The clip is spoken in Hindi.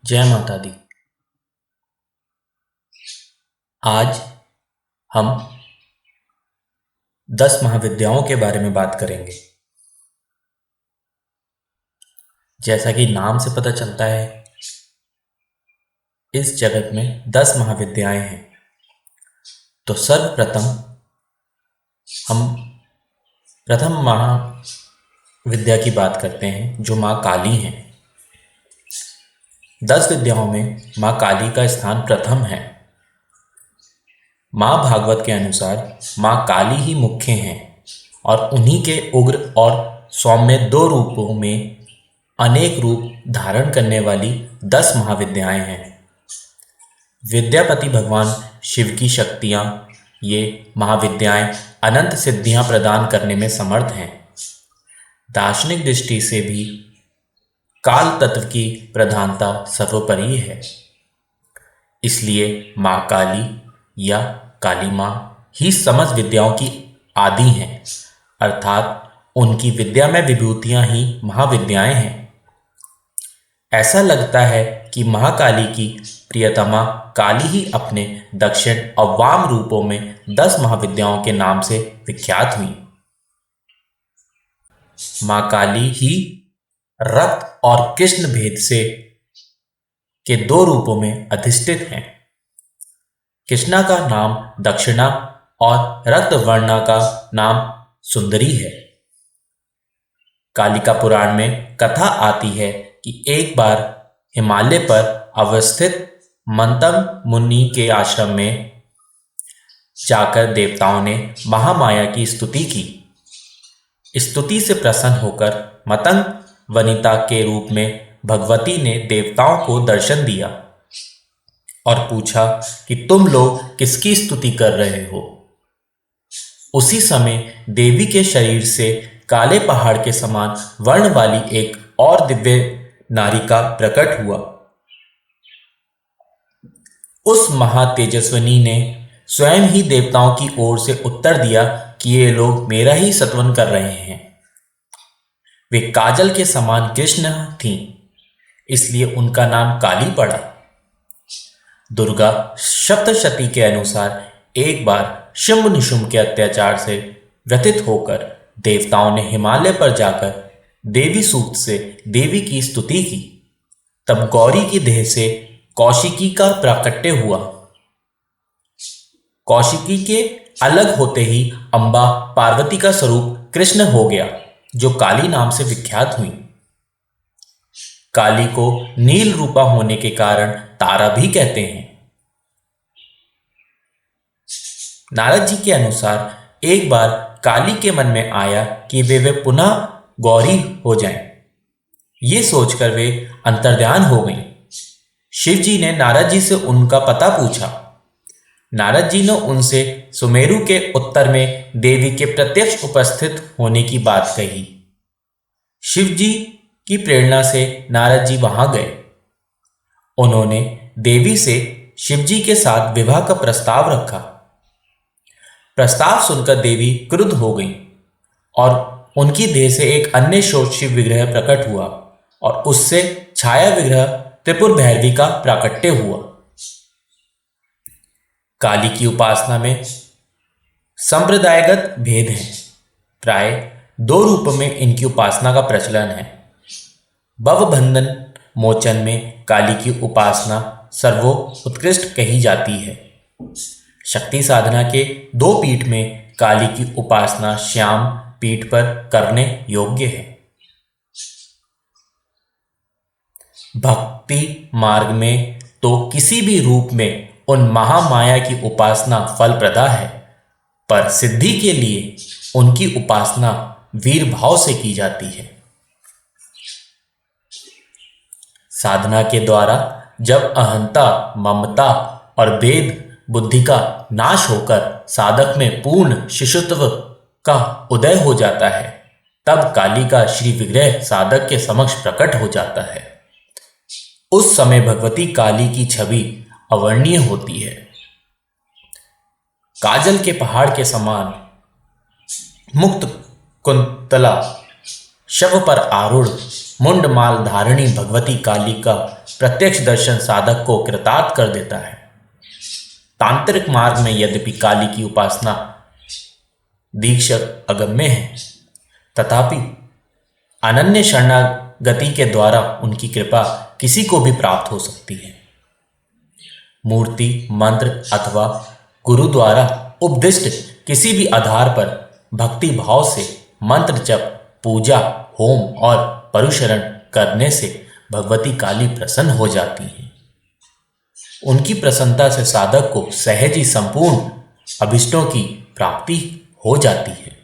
जय माता दी। आज हम 10 महाविद्याओं के बारे में बात करेंगे। जैसा कि नाम से पता चलता है, इस जगत में 10 महाविद्याएं हैं। तो सर्वप्रथम हम प्रथम महाविद्या की बात करते हैं, जो माँ काली हैं। 10 विद्याओं में माँ काली का स्थान प्रथम है। माँ भागवत के अनुसार माँ काली ही मुख्य हैं और उन्हीं के उग्र और सौम्य 2 रूपों में अनेक रूप धारण करने वाली 10 महाविद्याएं हैं। विद्यापति भगवान शिव की शक्तियां, ये महाविद्याएं अनंत सिद्धियां प्रदान करने में समर्थ हैं। दार्शनिक दृष्टि से भी काल तत्व की प्रधानता सर्वोपरि है। इसलिए माँ काली या काली माँ ही समस्त विद्याओं की आदि हैं, अर्थात उनकी विद्या में विभूतियां ही महाविद्याएं हैं। ऐसा लगता है कि महाकाली की प्रियतमा काली ही अपने दक्षिण और वाम रूपों में 10 महाविद्याओं के नाम से विख्यात हुई। माँ काली ही रक्त और कृष्ण भेद से के 2 रूपों में अधिष्ठित हैं। कृष्णा का नाम दक्षिणा और रक्तवर्णा का नाम सुंदरी है। कालिका पुराण में कथा आती है कि एक बार हिमालय पर अवस्थित मंतम मुनि के आश्रम में जाकर देवताओं ने महामाया की स्तुति की। स्तुति से प्रसन्न होकर मतंग वनिता के रूप में भगवती ने देवताओं को दर्शन दिया और पूछा कि तुम लोग किसकी स्तुति कर रहे हो। उसी समय देवी के शरीर से काले पहाड़ के समान वर्ण वाली एक और दिव्य नारिका प्रकट हुआ। उस महातेजस्विनी ने स्वयं ही देवताओं की ओर से उत्तर दिया कि ये लोग मेरा ही स्तवन कर रहे हैं। वे काजल के समान कृष्ण थीं, इसलिए उनका नाम काली पड़ा। दुर्गा सप्तशती के अनुसार एक बार शुंभ निशुंभ के अत्याचार से व्यथित होकर देवताओं ने हिमालय पर जाकर देवी सूक्त से देवी की स्तुति की। तब गौरी की देह से कौशिकी का प्राकट्य हुआ। कौशिकी के अलग होते ही अंबा पार्वती का स्वरूप कृष्ण हो गया, जो काली नाम से विख्यात हुई। काली को नील रूपा होने के कारण तारा भी कहते हैं। नारद जी के अनुसार एक बार काली के मन में आया कि वे पुनः गौरी हो जाएं। ये सोचकर वे अंतर्ध्यान हो गईं। शिव जी ने नारद जी से उनका पता पूछा। नारद जी ने उनसे सुमेरु के उत्तर में देवी के प्रत्यक्ष उपस्थित होने की बात कही। शिव जी की प्रेरणा से नारद जी वहां गए। उन्होंने देवी से शिव जी के साथ विवाह का प्रस्ताव रखा। प्रस्ताव सुनकर देवी क्रुद्ध हो गई और उनकी देह से एक अन्य शिव विग्रह प्रकट हुआ और उससे छाया विग्रह त्रिपुर भैरवी का प्राकट्य हुआ। काली की उपासना में संप्रदायगत भेद है। प्राय 2 रूप में इनकी उपासना का प्रचलन है। भवबंधन मोचन में काली की उपासना सर्वोत्कृष्ट कही जाती है। शक्ति साधना के 2 पीठ में काली की उपासना श्याम पीठ पर करने योग्य है। भक्ति मार्ग में तो किसी भी रूप में उन महामाया की उपासना फलप्रदा है, पर सिद्धि के लिए उनकी उपासना वीर भाव से की जाती है। साधना के द्वारा जब अहंता, ममता और भेद बुद्धि का नाश होकर साधक में पूर्ण शिशुत्व का उदय हो जाता है, तब काली का श्री विग्रह साधक के समक्ष प्रकट हो जाता है। उस समय भगवती काली की छवि अवर्णीय होती है। काजल के पहाड़ के समान मुक्त कुंतला शव पर आरूढ़ मुंडमाल धारिणी भगवती काली का प्रत्यक्ष दर्शन साधक को कृतार्थ कर देता है। तांत्रिक मार्ग में यद्यपि काली की उपासना दीक्षक अगम्य है, तथापि अनन्य शरणागति के द्वारा उनकी कृपा किसी को भी प्राप्त हो सकती है। मूर्ति, मंत्र अथवा गुरु द्वारा उपदिष्ट किसी भी आधार पर भक्ति भाव से मंत्र जप, पूजा, होम और परुशरण करने से भगवती काली प्रसन्न हो जाती हैं। उनकी प्रसन्नता से साधक को सहज ही संपूर्ण अभिष्टों की प्राप्ति हो जाती है।